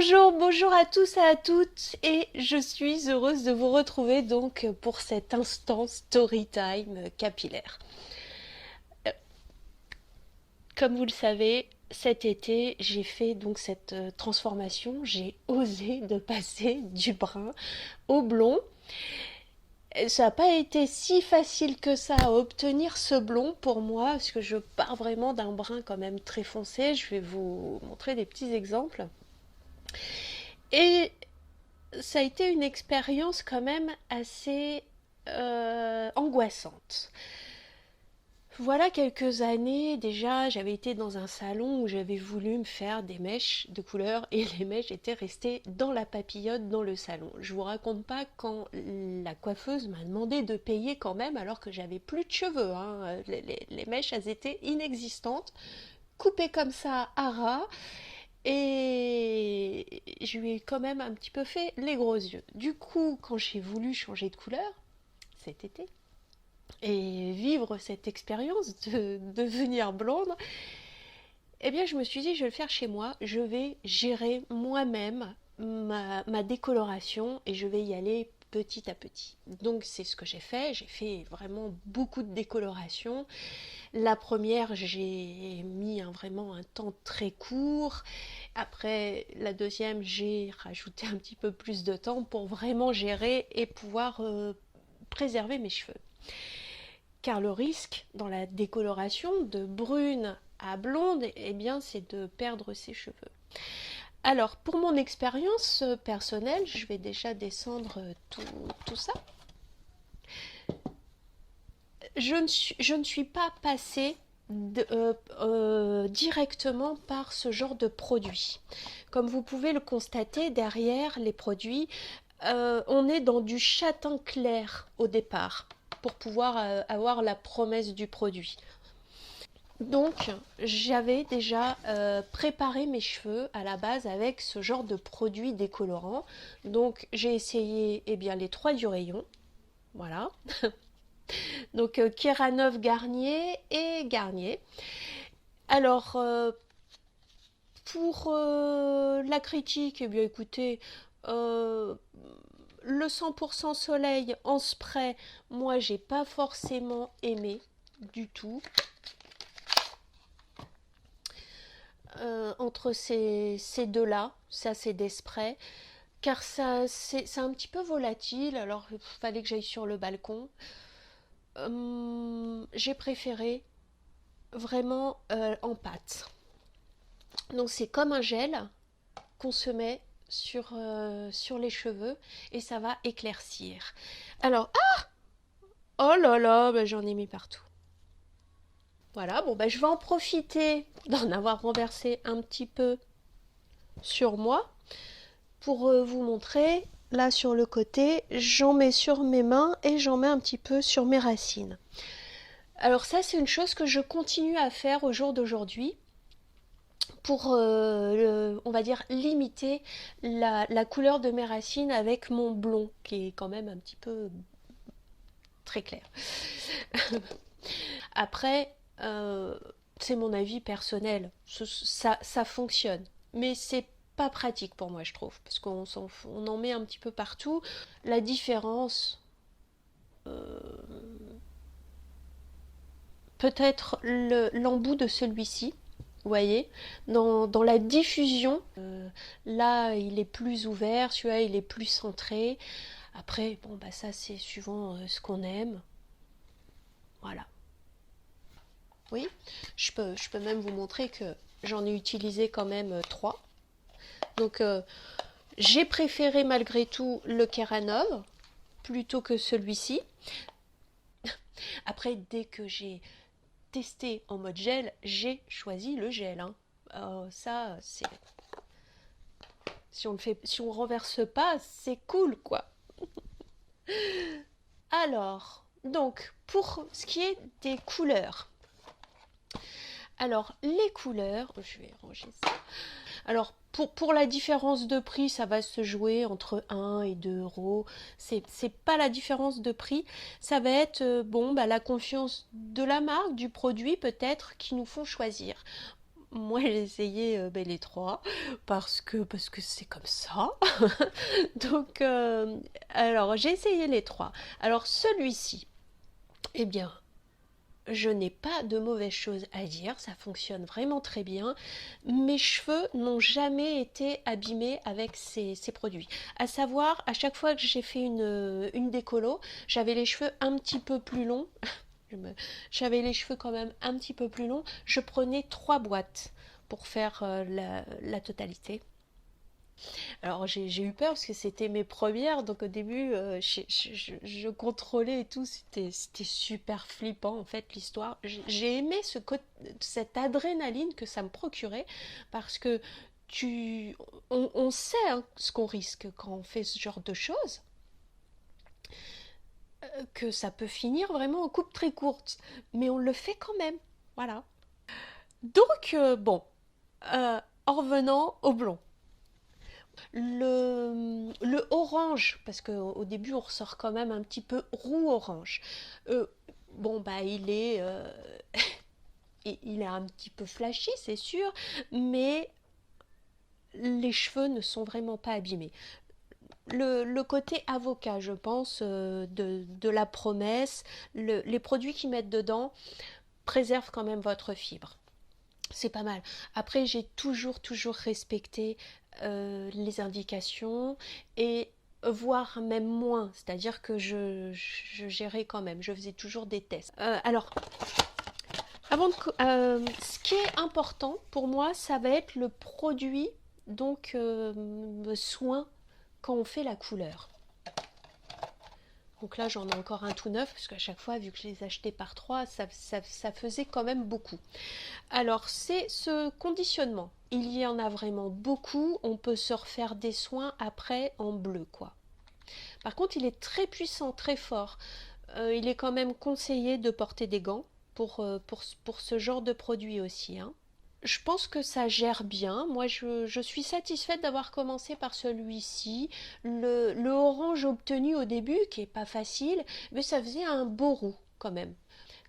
Bonjour à tous et à toutes et je suis heureuse de vous retrouver donc pour cet instant story time capillaire. Comme vous le savez, cet été j'ai fait donc cette transformation, j'ai osé de passer du brun au blond. Ça n'a pas été si facile que ça à obtenir ce blond pour moi, parce que je pars vraiment d'un brun quand même très foncé. Je vais vous montrer des petits exemples. Et ça a été une expérience quand même assez angoissante. Voilà quelques années déjà, j'avais été dans un salon où j'avais voulu me faire des mèches de couleur et les mèches étaient restées dans la papillote dans le salon. Je vous raconte pas quand la coiffeuse m'a demandé de payer quand même alors que j'avais plus de cheveux, hein. Les mèches elles étaient inexistantes, coupées comme ça à ras. Et je lui ai quand même un petit peu fait les gros yeux. Du coup, quand j'ai voulu changer de couleur, cet été, et vivre cette expérience de devenir blonde, eh bien je me suis dit, je vais le faire chez moi, je vais gérer moi-même ma décoloration et je vais y aller petit à petit. Donc c'est ce que j'ai fait vraiment beaucoup de décoloration. La première, j'ai mis vraiment un temps très court. Après, la deuxième, j'ai rajouté un petit peu plus de temps pour vraiment gérer et pouvoir préserver mes cheveux. Car le risque dans la décoloration de brune à blonde, eh bien, c'est de perdre ses cheveux. Alors, pour mon expérience personnelle, je vais déjà descendre tout ça. Je ne suis pas passée directement par ce genre de produit. Comme vous pouvez le constater, derrière les produits, on est dans du châtain clair au départ pour pouvoir avoir la promesse du produit. Donc, j'avais déjà préparé mes cheveux à la base avec ce genre de produit décolorant. Donc, j'ai essayé les trois du rayon. Voilà. Donc, Keraynov Garnier et Garnier. Alors, pour la critique, écoutez, le 100% soleil en spray, moi, j'ai pas forcément aimé du tout. Entre ces deux-là, ça c'est des sprays, car ça c'est un petit peu volatile, alors il fallait que j'aille sur le balcon. J'ai préféré vraiment en pâte. Donc c'est comme un gel qu'on se met sur les cheveux et ça va éclaircir. Alors, oh là là, bah, j'en ai mis partout. Voilà, bon, bah, je vais en profiter d'en avoir renversé un petit peu sur moi pour vous montrer. Là sur le côté, j'en mets sur mes mains et j'en mets un petit peu sur mes racines. Alors ça, c'est une chose que je continue à faire au jour d'aujourd'hui pour, on va dire, limiter la couleur de mes racines avec mon blond, qui est quand même un petit peu très clair. Après, c'est mon avis personnel, ça fonctionne, mais c'est pas pratique pour moi, je trouve, parce on en met un petit peu partout. La différence, peut-être l'embout de celui-ci, vous voyez, dans la diffusion, là il est plus ouvert, celui-là il est plus centré. Après, bon, bah ça c'est suivant ce qu'on aime. Voilà. Oui, je peux même vous montrer que j'en ai utilisé quand même trois. Donc j'ai préféré malgré tout le Keraynov plutôt que celui-ci. Après, dès que j'ai testé en mode gel, j'ai choisi le gel, hein. Ça, c'est... Si on renverse pas, c'est cool, quoi. Alors, donc, pour ce qui est des couleurs. Alors, les couleurs, je vais ranger ça. Alors, pour la différence de prix, ça va se jouer entre 1 et 2 euros. C'est pas la différence de prix. Ça va être, la confiance de la marque, du produit peut-être, qui nous font choisir. Moi, j'ai essayé les trois parce que c'est comme ça. Donc, alors, j'ai essayé les trois. Alors, celui-ci, eh bien, je n'ai pas de mauvaises choses à dire, ça fonctionne vraiment très bien. Mes cheveux n'ont jamais été abîmés avec ces produits. À savoir, à chaque fois que j'ai fait une décolo, j'avais les cheveux un petit peu plus longs. J'avais les cheveux quand même un petit peu plus longs. Je prenais 3 boîtes pour faire la totalité. Alors j'ai eu peur parce que c'était mes premières, donc au début je contrôlais et tout, c'était super flippant en fait l'histoire. J'ai aimé cette adrénaline que ça me procurait parce que on sait hein, ce qu'on risque quand on fait ce genre de choses, que ça peut finir vraiment en coupe très courte, mais on le fait quand même, voilà. Donc bon, en revenant au blond. Le orange, parce qu'au début on ressort quand même un petit peu roux orange. Bon bah il est un petit peu flashy c'est sûr, mais les cheveux ne sont vraiment pas abîmés. Le côté avocat, je pense, de la promesse, les produits qu'ils mettent dedans préservent quand même votre fibre. C'est pas mal. Après, j'ai toujours respecté les indications et voire même moins, c'est-à-dire que je gérais quand même, je faisais toujours des tests. Alors, ce qui est important pour moi, ça va être le produit, donc soin quand on fait la couleur. Donc là, j'en ai encore un tout neuf, parce qu'à chaque fois, vu que je les achetais par 3, ça faisait quand même beaucoup. Alors, c'est ce conditionnement. Il y en a vraiment beaucoup. On peut se refaire des soins après en bleu, quoi. Par contre, il est très puissant, très fort. Il est quand même conseillé de porter des gants pour ce genre de produit aussi, hein. Je pense que ça gère bien. Moi, je suis satisfaite d'avoir commencé par celui-ci. Le orange obtenu au début, qui est pas facile, mais ça faisait un beau roux quand même,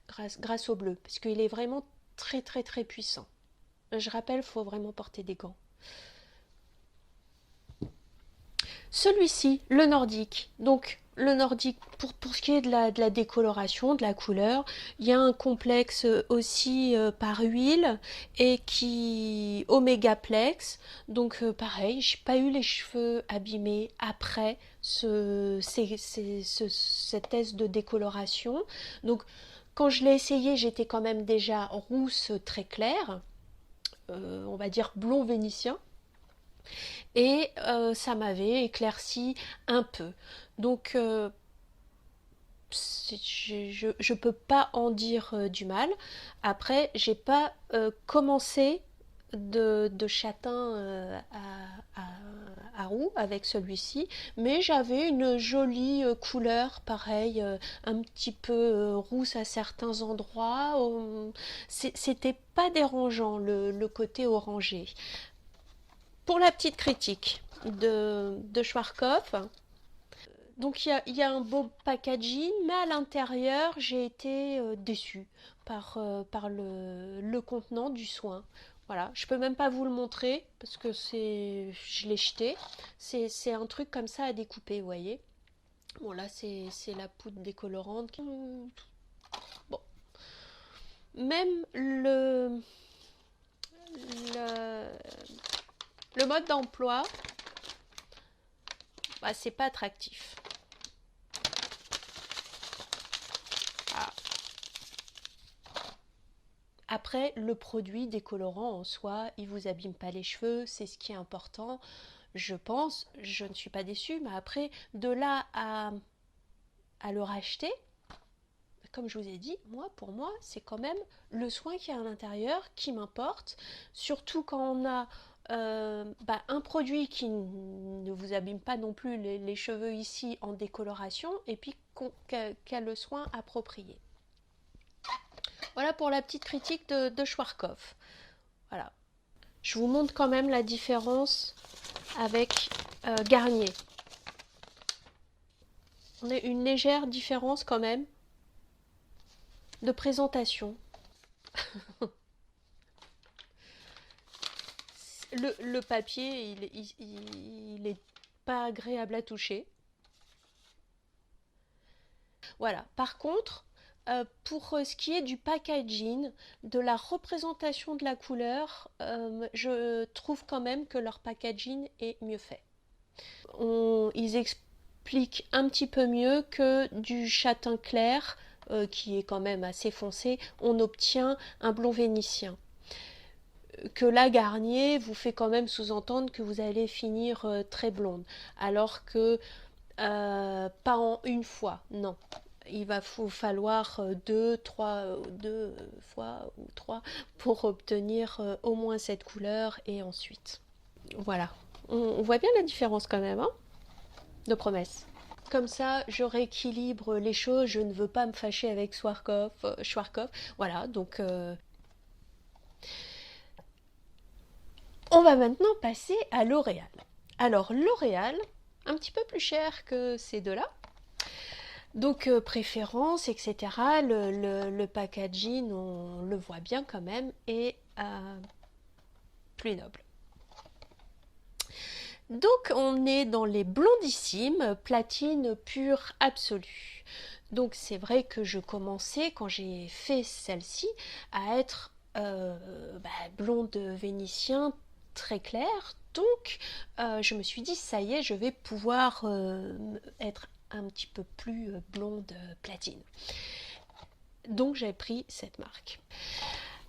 grâce au bleu, parce qu'il est vraiment très puissant. Je rappelle, il faut vraiment porter des gants. Celui-ci, le nordique. Donc, le nordique, pour ce qui est de la décoloration, de la couleur, il y a un complexe aussi par huile et qui omégaplex. Donc, pareil, j'ai pas eu les cheveux abîmés après cette test de décoloration. Donc, quand je l'ai essayé, j'étais quand même déjà rousse très claire, on va dire blond vénitien. Et ça m'avait éclairci un peu. Donc je peux pas en dire du mal. Après, j'ai pas commencé de châtain à roux avec celui-ci, mais j'avais une jolie couleur, pareil, un petit peu rousse à certains endroits. C'était pas dérangeant le côté orangé. Pour la petite critique de Schwarzkopf, donc il y a un beau packaging, mais à l'intérieur, j'ai été déçue par le contenant du soin. Voilà, je peux même pas vous le montrer parce que je l'ai jeté. C'est un truc comme ça à découper, vous voyez. Bon là, c'est la poudre décolorante. Bon, même le, le mode d'emploi, bah, c'est pas attractif. Ah. Après, le produit décolorant en soi, il vous abîme pas les cheveux, c'est ce qui est important. Je pense, je ne suis pas déçue, mais après, de là à le racheter, comme je vous ai dit, pour moi, c'est quand même le soin qu'il y a à l'intérieur qui m'importe, surtout quand on a un produit qui ne vous abîme pas non plus les cheveux ici en décoloration, et puis qu'a le soin approprié. Voilà pour la petite critique de Schwarzkopf. Voilà. Je vous montre quand même la différence avec Garnier. On a une légère différence quand même de présentation. Le papier, il est pas agréable à toucher. Voilà. Par contre, pour ce qui est du packaging, de la représentation de la couleur, je trouve quand même que leur packaging est mieux fait. Ils expliquent un petit peu mieux que du châtain clair, qui est quand même assez foncé, on obtient un blond vénitien. Que la Garnier vous fait quand même sous-entendre que vous allez finir très blonde, alors que pas en une fois, non. Il va vous falloir deux fois ou trois pour obtenir au moins cette couleur et ensuite. Voilà. On voit bien la différence quand même, hein, de promesse. Comme ça, je rééquilibre les choses. Je ne veux pas me fâcher avec Schwarzkopf. Voilà, donc on va maintenant passer à L'Oréal. Alors L'Oréal, un petit peu plus cher que ces deux-là. Donc préférence, etc. Le packaging, on le voit bien quand même, est plus noble. Donc on est dans les blondissimes, platine pure absolue. Donc c'est vrai que je commençais, quand j'ai fait celle-ci, à être blonde vénitien très clair. Donc je me suis dit, ça y est, je vais pouvoir être un petit peu plus blonde platine. Donc j'ai pris cette marque.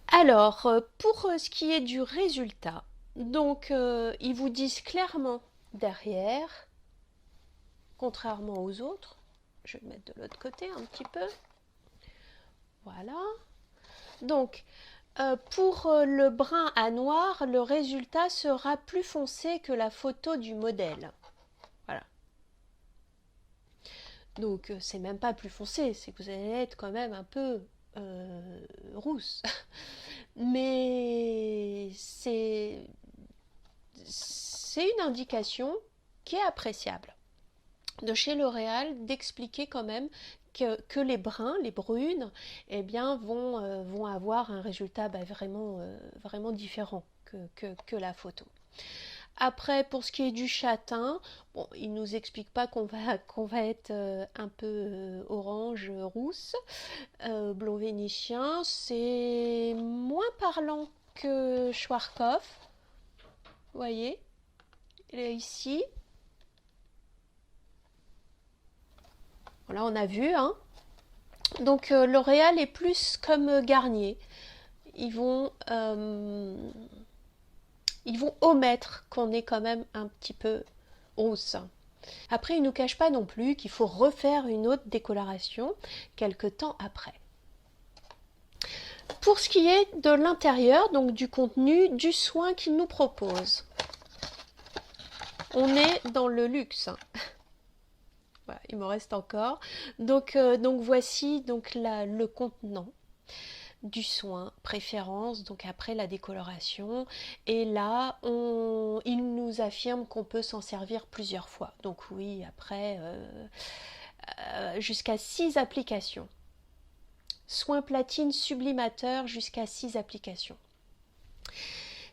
Alors, pour ce qui est du résultat, donc ils vous disent clairement derrière, contrairement aux autres, je vais le mettre de l'autre côté un petit peu. Voilà. Donc, pour le brun à noir, le résultat sera plus foncé que la photo du modèle. Voilà. Donc, c'est même pas plus foncé, c'est que vous allez être quand même un peu rousse. Mais c'est une indication qui est appréciable de chez L'Oréal d'expliquer quand même que les bruns, les brunes, eh bien, vont avoir un résultat vraiment différent que la photo. Après, pour ce qui est du châtain, bon, il ne nous explique pas qu'on va être un peu orange, rousse. Blond vénitien, c'est moins parlant que Schwarzkopf. Vous voyez, ici. Voilà, on a vu, hein. Donc L'Oréal est plus comme Garnier. Ils vont omettre qu'on est quand même un petit peu rousse. Après, ils ne nous cachent pas non plus qu'il faut refaire une autre décoloration quelque temps après. Pour ce qui est de l'intérieur, donc du contenu, du soin qu'ils nous proposent, on est dans le luxe. Voilà, il me reste encore. Donc voici donc le contenant du soin, préférence, donc après la décoloration. Et là, il nous affirme qu'on peut s'en servir plusieurs fois. Donc oui, après, jusqu'à 6 applications. Soin platine sublimateur jusqu'à 6 applications.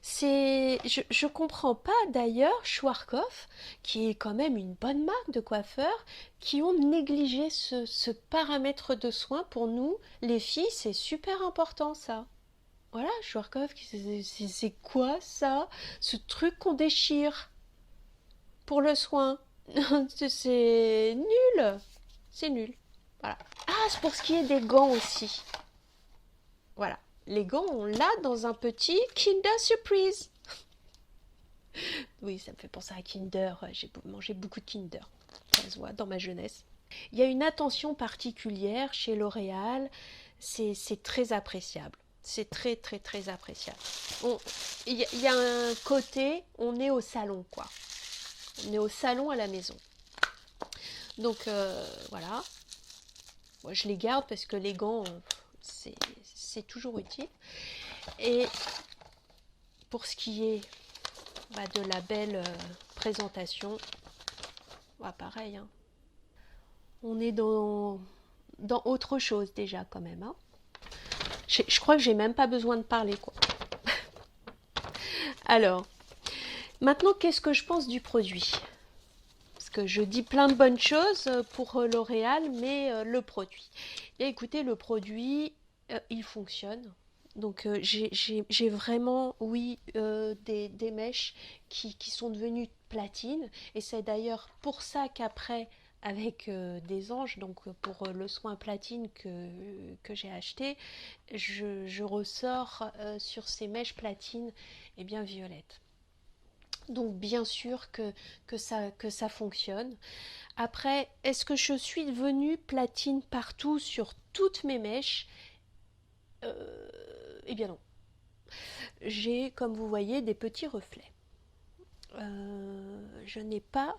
Je comprends pas d'ailleurs Schwarzkopf, qui est quand même une bonne marque de coiffeur, qui ont négligé ce paramètre de soin. Pour nous, les filles, c'est super important ça. Voilà, Schwarzkopf, c'est quoi ça? Ce truc qu'on déchire pour le soin. C'est nul. C'est nul. Voilà. Ah, c'est pour ce qui est des gants aussi. Voilà. Les gants, on l'a dans un petit Kinder Surprise. Oui, ça me fait penser à Kinder. J'ai mangé beaucoup de Kinder. Ça se voit dans ma jeunesse. Il y a une attention particulière chez L'Oréal. C'est très appréciable. C'est très, très, très appréciable. Il y a un côté, on est au salon, quoi. On est au salon à la maison. Donc, voilà. Moi, je les garde parce que les gants, c'est toujours utile. Et pour ce qui est de la belle présentation, pareil, hein. On est dans autre chose déjà quand même, hein. Je crois que j'ai même pas besoin de parler, quoi. Alors, Maintenant, qu'est-ce que je pense du produit? Parce que je dis plein de bonnes choses pour L'Oréal, mais le produit. Et écoutez, le produit, il fonctionne. Donc j'ai vraiment, oui, des mèches qui sont devenues platine. Et c'est d'ailleurs pour ça qu'après, avec des anges, donc pour le soin platine que j'ai acheté, je ressors sur ces mèches platine et bien violettes. Donc bien sûr que ça fonctionne. Après, est-ce que je suis devenue platine partout sur toutes mes mèches? Eh bien non. J'ai, comme vous voyez, des petits reflets. Je n'ai pas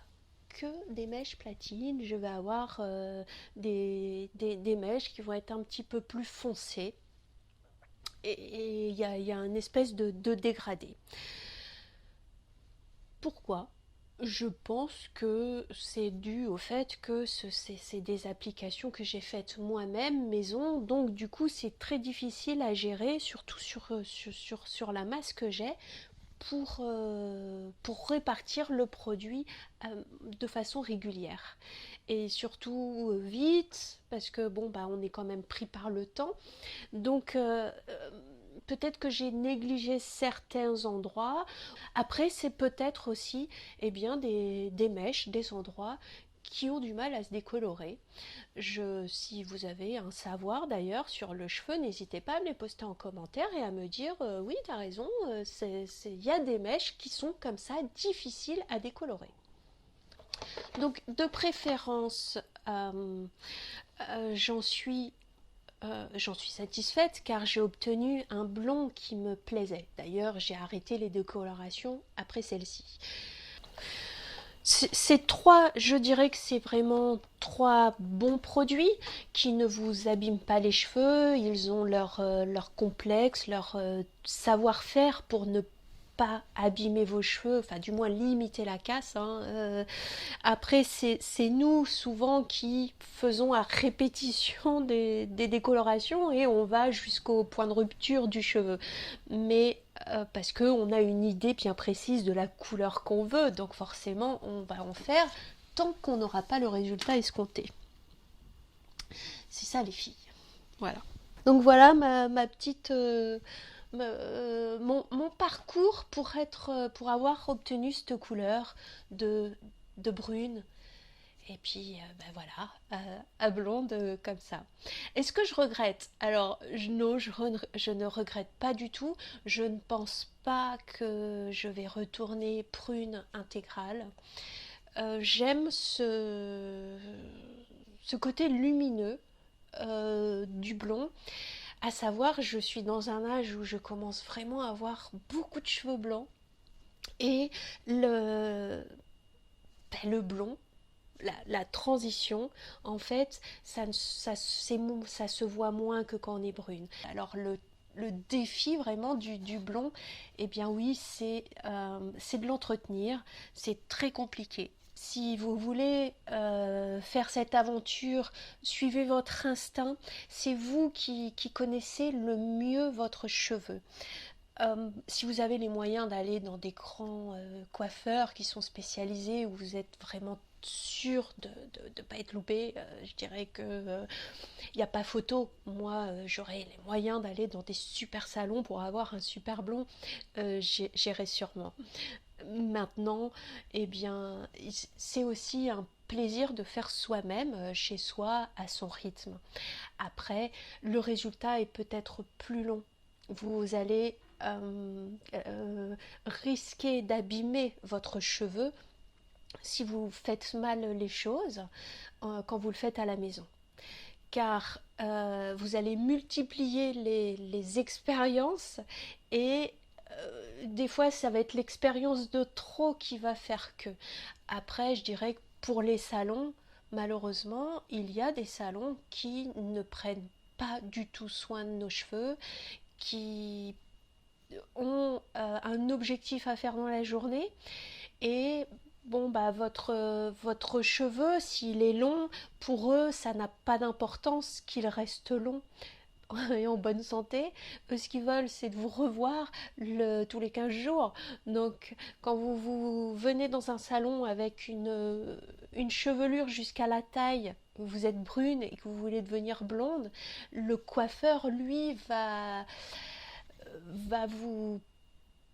que des mèches platines. Je vais avoir des mèches qui vont être un petit peu plus foncées. Et il y a une espèce de dégradé. Pourquoi? Je pense que c'est dû au fait que c'est des applications que j'ai faites moi-même maison, donc du coup c'est très difficile à gérer, surtout sur la masse que j'ai, pour répartir le produit de façon régulière. Et surtout vite, parce que bon, bah, on est quand même pris par le temps. Donc peut-être que j'ai négligé certains endroits. Après, c'est peut-être aussi des mèches, des endroits qui ont du mal à se décolorer. Si vous avez un savoir d'ailleurs sur le cheveu, n'hésitez pas à me les poster en commentaire et à me dire oui, t'as raison, il y a des mèches qui sont comme ça difficiles à décolorer. Donc de préférence, euh, j'en suis j'en suis satisfaite car j'ai obtenu un blond qui me plaisait. D'ailleurs, j'ai arrêté les décolorations après celle-ci. Je dirais que c'est vraiment trois bons produits qui ne vous abîment pas les cheveux. Ils ont leur complexe, leur savoir-faire pour ne pas abîmer vos cheveux, enfin du moins limiter la casse. Après, c'est nous souvent qui faisons à répétition des décolorations et on va jusqu'au point de rupture du cheveu. Mais parce qu'on a une idée bien précise de la couleur qu'on veut, donc forcément on va en faire tant qu'on n'aura pas le résultat escompté. C'est ça les filles. Voilà. Donc voilà ma petite... mon parcours pour avoir obtenu cette couleur de brune et puis ben voilà, à blonde comme ça. Est-ce que je regrette? Alors non, je ne regrette pas du tout. Je ne pense pas que je vais retourner prune intégrale. J'aime ce côté lumineux du blond. À savoir, je suis dans un âge où je commence vraiment à avoir beaucoup de cheveux blancs et le blond, la transition, en fait, ça se voit moins que quand on est brune. Alors le défi vraiment du blond, eh bien oui, c'est de l'entretenir, c'est très compliqué. Si vous voulez faire cette aventure, suivez votre instinct, c'est vous qui connaissez le mieux votre cheveu. Si vous avez les moyens d'aller dans des grands coiffeurs qui sont spécialisés, où vous êtes vraiment sûr de ne pas être loupé, je dirais que il n'y a pas photo. Moi, j'aurais les moyens d'aller dans des super salons pour avoir un super blond, j'irai sûrement. Maintenant, eh bien, c'est aussi un plaisir de faire soi-même chez soi à son rythme. Après, le résultat est peut-être plus long. Vous allez risquer d'abîmer votre cheveu si vous faites mal les choses quand vous le faites à la maison. Car vous allez multiplier les expériences et des fois ça va être l'expérience de trop qui va faire que. Après, je dirais que pour les salons, malheureusement, il y a des salons qui ne prennent pas du tout soin de nos cheveux, qui ont un objectif à faire dans la journée et bon bah votre cheveu s'il est long, pour eux ça n'a pas d'importance qu'il reste long. et en bonne santé. Eux, ce qu'ils veulent, c'est de vous revoir tous les 15 jours. Donc, quand vous venez dans un salon avec une chevelure jusqu'à la taille, vous êtes brune et que vous voulez devenir blonde, le coiffeur, lui, va vous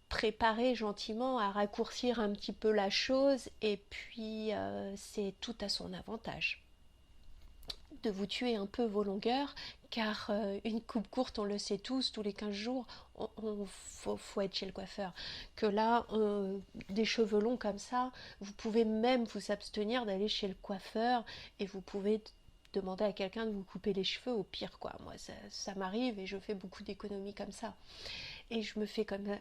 préparer gentiment à raccourcir un petit peu la chose, et puis c'est tout à son avantage de vous tuer un peu vos longueurs, car une coupe courte, on le sait tous les 15 jours, faut être chez le coiffeur. Que là, des cheveux longs comme ça, vous pouvez même vous abstenir d'aller chez le coiffeur, et vous pouvez demander à quelqu'un de vous couper les cheveux, au pire quoi. Moi ça m'arrive et je fais beaucoup d'économies comme ça. Et je me fais comme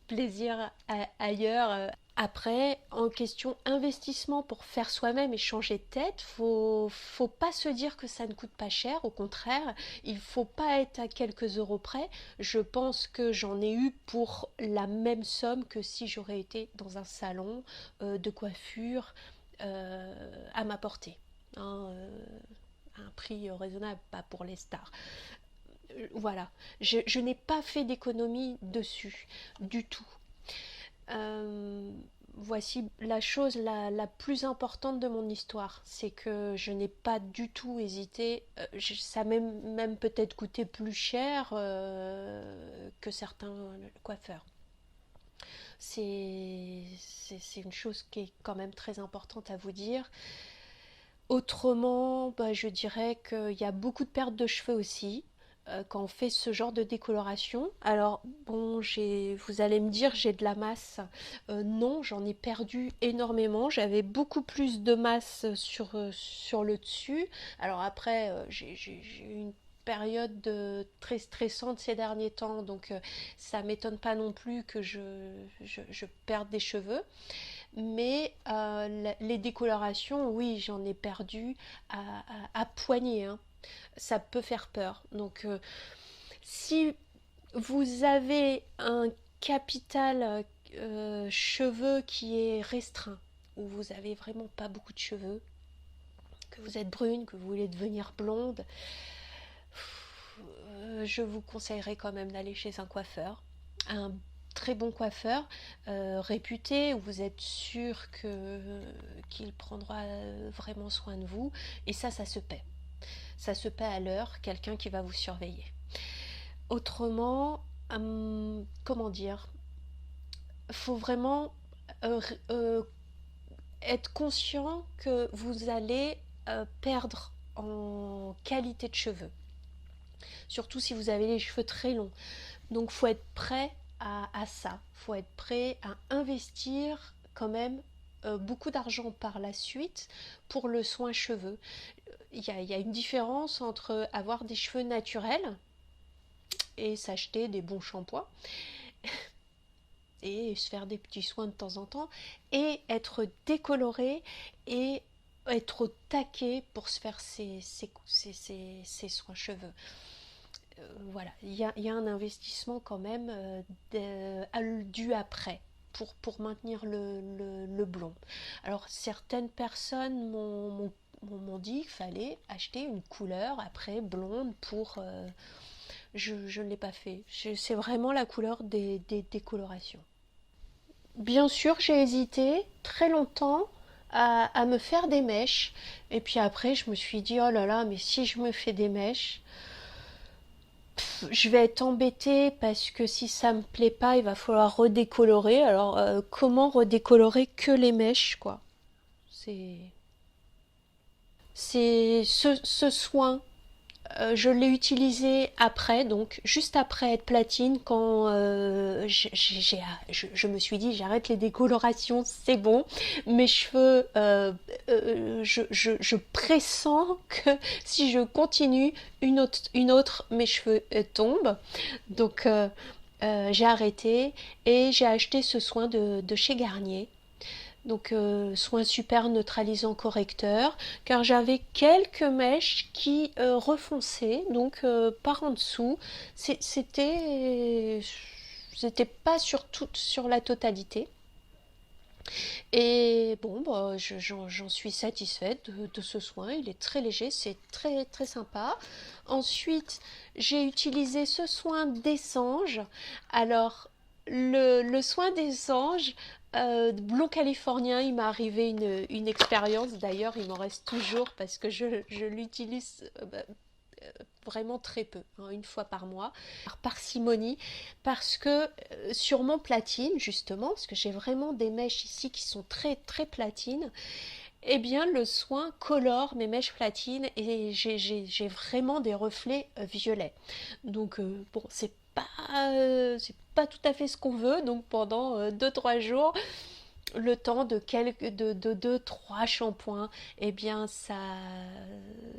plaisir ailleurs. Après, en question investissement pour faire soi-même et changer de tête, faut pas se dire que ça ne coûte pas cher. Au contraire, il faut pas être à quelques euros près. Je pense que j'en ai eu pour la même somme que si j'aurais été dans un salon de coiffure à ma portée. Hein, un prix raisonnable, pas pour les stars. Voilà, je n'ai pas fait d'économie dessus du tout. Euh, Voici la chose la plus importante de mon histoire, c'est que je n'ai pas du tout hésité. Ça m'a même peut-être coûté plus cher que certains coiffeurs. C'est une chose qui est quand même très importante à vous dire. Autrement, je dirais qu'il y a beaucoup de pertes de cheveux aussi quand on fait ce genre de décoloration. Alors bon, vous allez me dire j'ai de la masse. Non, j'en ai perdu énormément. J'avais beaucoup plus de masse sur le dessus. Alors après, j'ai eu une période très stressante ces derniers temps, donc ça m'étonne pas non plus que je perde des cheveux. Mais les décolorations, oui, j'en ai perdu à poignée, hein. Ça peut faire peur. Donc, si vous avez un capital cheveux qui est restreint, ou vous avez vraiment pas beaucoup de cheveux, que vous êtes brune, que vous voulez devenir blonde, je vous conseillerais quand même d'aller chez un coiffeur, un très bon coiffeur réputé, où vous êtes sûr qu'il prendra vraiment soin de vous, et ça se paie. Ça se paie à l'heure, quelqu'un qui va vous surveiller. Autrement, comment dire, faut vraiment être conscient que vous allez perdre en qualité de cheveux, surtout si vous avez les cheveux très longs. Donc faut être prêt à ça, faut être prêt à investir quand même beaucoup d'argent par la suite pour le soin cheveux. Il y a une différence entre avoir des cheveux naturels et s'acheter des bons shampoings et se faire des petits soins de temps en temps, et être décoloré et être au taquet pour se faire ses soins cheveux. Voilà, il y a un investissement quand même dû après pour maintenir le blond. Alors certaines personnes m'ont dit qu'il fallait acheter une couleur après blonde pour... je ne l'ai pas fait. C'est vraiment la couleur des décolorations. Bien sûr, j'ai hésité très longtemps à me faire des mèches. Et puis après, je me suis dit, oh là là, mais si je me fais des mèches, je vais être embêtée parce que si ça me plaît pas, il va falloir redécolorer. Alors, comment redécolorer que les mèches, quoi? C'est... C'est ce soin, je l'ai utilisé après, donc juste après être platine, quand je me suis dit j'arrête les décolorations, c'est bon. Mes cheveux, je pressens que si je continue, une autre mes cheveux tombent. Donc j'ai arrêté et j'ai acheté ce soin de chez Garnier. Donc soin super neutralisant correcteur, car j'avais quelques mèches qui refonçaient, donc par en dessous. C'était pas sur la totalité. Et bon, bah, j'en suis satisfaite de ce soin. Il est très léger, c'est très très sympa. Ensuite, j'ai utilisé ce soin d'essange. Alors, le soin d'essange, blond californien, il m'est arrivé une expérience. D'ailleurs, il m'en reste toujours parce que je l'utilise vraiment très peu, hein, une fois par mois, par parcimonie, parce que sur mon platine, justement, parce que j'ai vraiment des mèches ici qui sont très très platines, eh bien le soin colore mes mèches platines et j'ai vraiment des reflets violets. Donc bon, c'est pas tout à fait ce qu'on veut, donc pendant 2-3 jours, le temps de 2-3 shampoings, eh bien ça,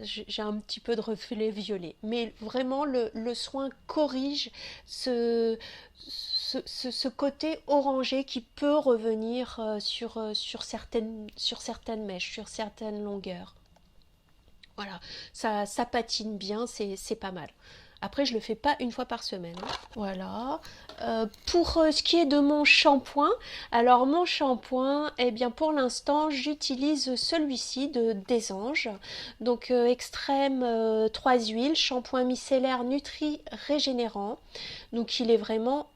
j'ai un petit peu de reflet violet. Mais vraiment, le soin corrige ce côté orangé qui peut revenir sur certaines mèches, sur certaines longueurs. Voilà, ça patine bien, c'est pas mal. Après, je le fais pas une fois par semaine. Voilà. Pour ce qui est de mon shampoing, alors mon shampoing, eh bien pour l'instant, j'utilise celui-ci de des Anges. Donc extrême 3 huiles, shampoing micellaire nutri régénérant. Donc il est vraiment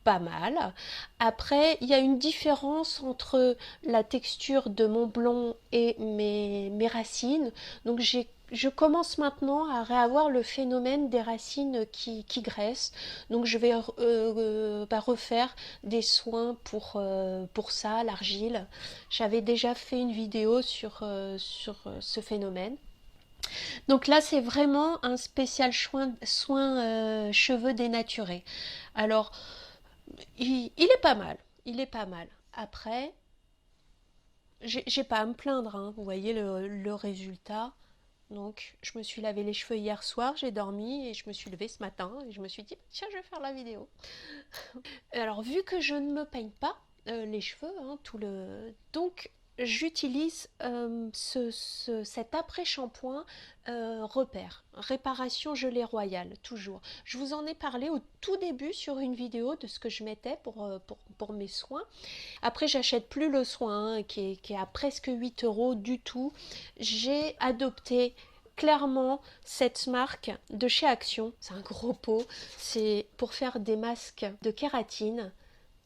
pas mal. Après, il y a une différence entre la texture de mon blond et mes racines. Donc je commence maintenant à réavoir le phénomène des racines qui graissent. Donc je vais refaire des soins pour ça, l'argile. J'avais déjà fait une vidéo sur ce phénomène. Donc là, c'est vraiment un spécial soin cheveux dénaturés. Alors, il est pas mal. Il est pas mal. Après, j'ai pas à me plaindre, hein. Vous voyez le résultat. Donc, je me suis lavé les cheveux hier soir, j'ai dormi et je me suis levée ce matin et je me suis dit, tiens, je vais faire la vidéo. Alors, vu que je ne me peigne pas les cheveux, hein, donc j'utilise cet après-shampoing repère, réparation gelée royale, toujours. Je vous en ai parlé au tout début sur une vidéo de ce que je mettais pour mes soins. Après, j'achète plus le soin hein, qui est à presque 8 euros du tout. J'ai adopté clairement cette marque de chez Action. C'est un gros pot. C'est pour faire des masques de kératine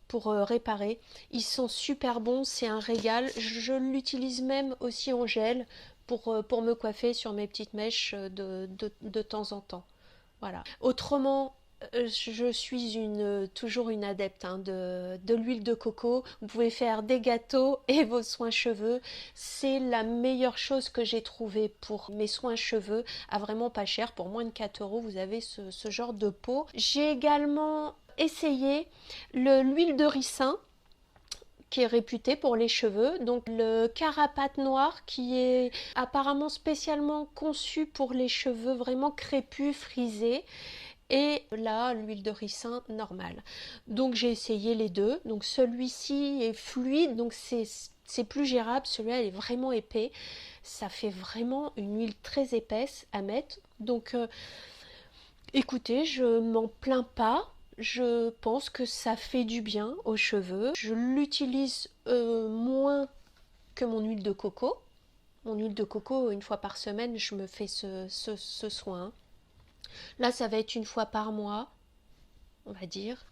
pour réparer. Ils sont super bons, c'est un régal. Je l'utilise même aussi en gel pour me coiffer sur mes petites mèches de temps en temps. Voilà. Autrement, je suis toujours une adepte hein, de l'huile de coco. Vous pouvez faire des gâteaux et vos soins cheveux. C'est la meilleure chose que j'ai trouvée pour mes soins cheveux à vraiment pas cher. Pour moins de 4 euros, vous avez ce genre de pot. J'ai également essayé l'huile de ricin qui est réputé pour les cheveux. Donc le carapate noir qui est apparemment spécialement conçu pour les cheveux vraiment crépus, frisés. Et là, l'huile de ricin normale. Donc j'ai essayé les deux. Donc celui-ci est fluide, donc c'est plus gérable. Celui-là est vraiment épais. Ça fait vraiment une huile très épaisse à mettre. Donc écoutez, je m'en plains pas. Je pense que ça fait du bien aux cheveux. Je l'utilise moins que mon huile de coco. Mon huile de coco, une fois par semaine, je me fais ce soin. Là, ça va être une fois par mois, on va dire.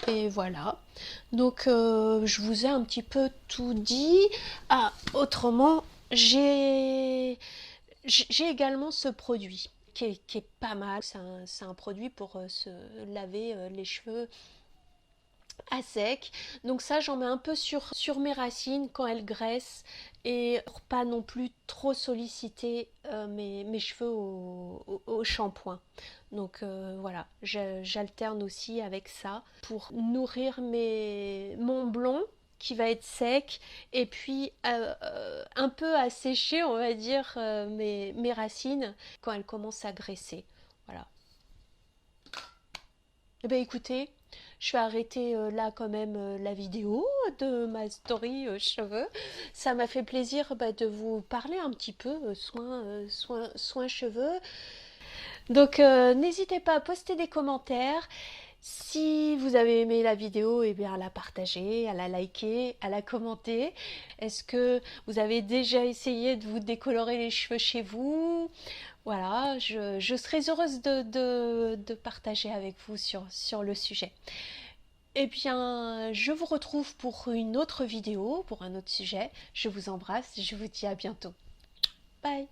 Et voilà. Donc, je vous ai un petit peu tout dit. Ah, autrement, j'ai également ce produit qui est pas mal. C'est un produit pour se laver les cheveux à sec. Donc ça, j'en mets un peu sur mes racines quand elles graissent et pour pas non plus trop solliciter mes cheveux au shampoing. Donc voilà, j'alterne aussi avec ça pour nourrir mon blond qui va être sec et puis un peu assécher, on va dire, mes racines quand elles commencent à graisser. Voilà. Eh bien écoutez, je vais arrêter là quand même la vidéo de ma story cheveux. Ça m'a fait plaisir de vous parler un petit peu soins cheveux. Donc n'hésitez pas à poster des commentaires Si vous avez aimé la vidéo, eh bien à la partager, à la liker, à la commenter. Est-ce que vous avez déjà essayé de vous décolorer les cheveux chez vous? Voilà, je serais heureuse de partager avec vous sur le sujet. Eh bien, je vous retrouve pour une autre vidéo, pour un autre sujet. Je vous embrasse, je vous dis à bientôt. Bye!